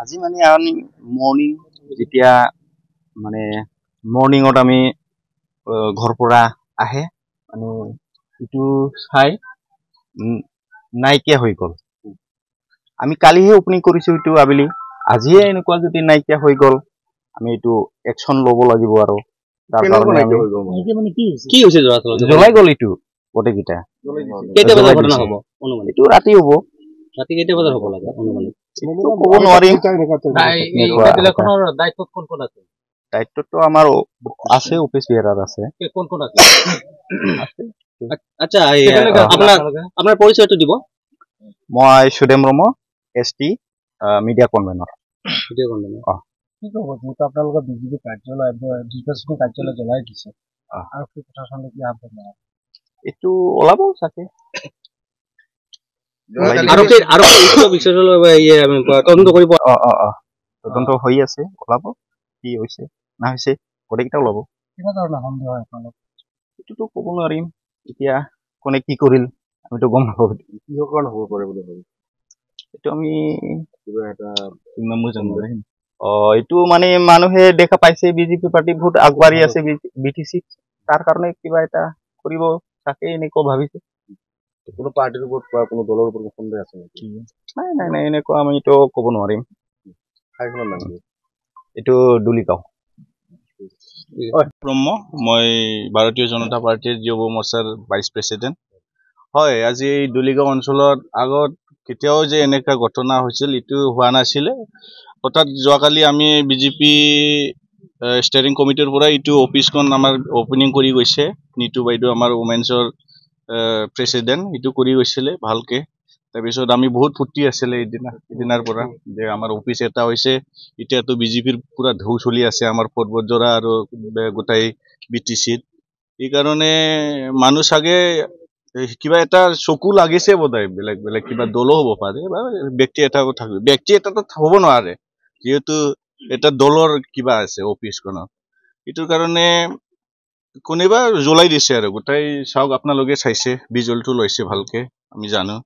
আজি মানে আমি মৰ্নিং যেতিয়া মানে মৰ্নিঙত আমি ঘৰ পৰা আহে মানে ইটো চাই নাইকিয়া হৈ গ'ল। আমি কালিহে ওপেনিং কৰিছো ইটো আবেলি, আজিয়ে এনেকুৱা যদি নাইকিয়া হৈ গ'ল আমি এইটো একশন ল'ব লাগিব আৰু তাৰ কাৰণে আমি কি হৈছে জ্বলাই গ'ল ইটো গোটেইকেইটা। কেইটা বজাৰ ঘটনা হ'ব অনুমানিত? এইটো ৰাতি হ'ব। ৰাতি কেইটা বজাৰ হ'ব লাগে অনুমানিত? ক'ব নোৱাৰিম। দায়িত্বত কোন কোন আছে? দায়িত্বটো আমাৰ আছে, অফিচ বিয়াৰাৰ আছে। কোন কোন আছে? আচ্ছা, আপোনাৰ পৰিচয়টো দিব। মই সুদেম ৰম, ST মিডিয়া কনভেনৰ। কি ক'ব যেহেতু আপোনালোকৰ বিজেপি কাৰ্যালয় নিৰ্বাচনী কাৰ্যালয় জ্বলাই দিছে আৰু কি প্ৰশাসনে কি আপডেট নাই? এইটো ওলাব চাগে। তদন্ত হৈ আছে, ওলাব কি হৈছে না হৈছে গোটেইকেইটা ওলাব। কিবা ধৰণৰ সন্দেহ হয় আপোনালোক? এইটোতো ক'ব নোৱাৰিম, এতিয়া কোনে কি কৰিল আমিতো গম নাপাওঁ। কিহৰ কাৰণে হ'ব পাৰে বুলি ভাবি এইটো আমি কিবা এটা এইটো মানে মানুহে দেখা পাইছে বিজেপি পাৰ্টি বহুত আগবাঢ়ি আছে BTC, তাৰ কাৰণে কিবা এটা কৰিব চাগে এনেকুৱা ভাবিছে। কোনো পাৰ্টিৰ ওপৰত বা কোনো দলৰ ওপৰত সন্দেহ আছে নেকি? নাই এনেকুৱা আমিতো ক'ব নোৱাৰিম। এইটো দুলিগাঁও ব্ৰহ্ম, মই ভাৰতীয় জনতা পাৰ্টিৰ যুৱ মৰ্চাৰ ভাইচ প্ৰেচিডেণ্ট। হয়, আজি এই দুলিগাঁও অঞ্চলত আগত কেতিয়াও যে এনেকুৱা ঘটনা হৈছিল এইটো হোৱা নাছিলে। হঠাৎ যোৱাকালি আমি বিজেপি ষ্টেয়াৰিং কমিটিৰ পৰা এইটো অফিচখন আমাৰ অপেনিং কৰি গৈছে। নীতু বাইদেউ আমাৰ ওমেন্সৰ প্ৰেচিডেণ্ট, এইটো কৰি গৈছিলে ভালকে। তাৰপিছত আমি বহুত ফূৰ্তি আছিলে এইদিনাৰ পৰা যে আমাৰ অফিচ এটা হৈছে। এতিয়াতো বিজেপিৰ পুৰা ঢৌ চলি আছে আমাৰ পৰ্বতজোৰা আৰু গোটাই BTCত। এইকাৰণে মানুহ চাগে কিবা এটা চকু লাগিছে বোধহয়, বেলেগ বেলেগ কিবা দলো হ'ব পাৰে বা ব্যক্তি এটা থাকিব। ব্যক্তি এটাতো হ'ব নোৱাৰে যিহেতু এটা দলৰ কিবা আছে অফিচখনত। এইটোৰ কাৰণে কোনোবা জ্বলাই দিছে আৰু গোটাই চাওক, আপোনালোকে চাইছে বিজলটো লৈছে ভালকে, আমি জানো।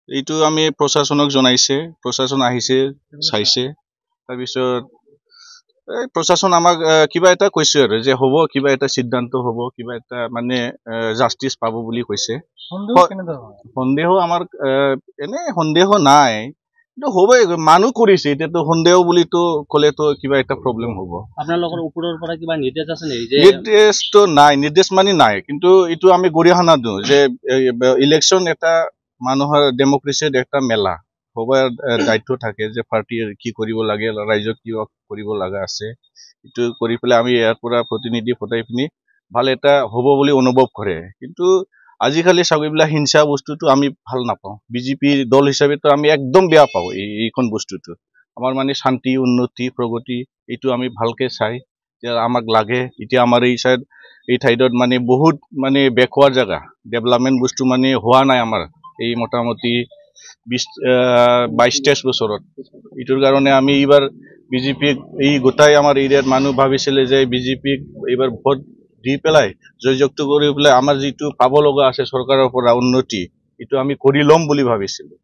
এইটো আমি প্ৰশাসনক জনাইছে, প্ৰশাসন আহিছে চাইছে। তাৰপিছত প্ৰশাসন আমাক কিবা এটা কৈছে আৰু যে হ'ব, কিবা এটা সিদ্ধান্ত হ'ব, কিবা এটা মানে জাষ্টিচ পাব বুলি কৈছে। সন্দেহ আমাৰ এনে সন্দেহ নাই, কিন্তু হ'বই, মানুহ কৰিছে এতিয়াতো সন্দেহ বুলিতো ক'লেতো কিবা এটা প্ৰব্লেম হ'ব। আপোনালোকৰ ওপৰৰ পৰা কিবা নিৰ্দেশ আছে নেকি? নিৰ্দেশটো নাই, নিৰ্দেশ মানে নাই, কিন্তু এইটো আমি গৰিহণা দিওঁ যে ইলেকশ্যন এটা মানুহৰ ডেমক্ৰেচিৰ এটা মেলা। সবাই দায়িত্ব থাকে যে পাৰ্টিয়ে কি কৰিব লাগে, ৰাইজক কি কৰিব লগা আছে, এইটো কৰি পেলাই আমি ইয়াৰ পৰা প্ৰতিনিধি পঠাই পিনি ভাল এটা হ'ব বুলি অনুভৱ কৰে। কিন্তু আজিকালি চাব এইবিলাক হিংসা বস্তুটো আমি ভাল নাপাওঁ। বিজেপি দল হিচাপেতো আমি একদম বেয়া পাওঁ এইখন বস্তুটো। আমাৰ মানে শান্তি, উন্নতি, প্ৰগতি এইটো আমি ভালকে চাই যে আমাক লাগে। এতিয়া আমাৰ এই ঠাইডত মানে বহুত মানে বেকৱাৰ্ড জেগা, ডেভেলপমেণ্ট বস্তু মানে হোৱা নাই আমাৰ এই মোটামুটি 22-23 বছৰত। এইটোৰ কাৰণে আমি এইবাৰ বিজেপিক এই গোটাই আমাৰ এৰিয়াত মানুহ ভাবিছিলে যে বিজেপিক এইবাৰ ভোট দি পেলাই জয়যুক্ত কৰি পেলাই আমাৰ যিটো পাব লগা আছে চৰকাৰৰ পৰা উন্নতি, এইটো আমি কৰি ল'ম বুলি ভাবিছিলোঁ।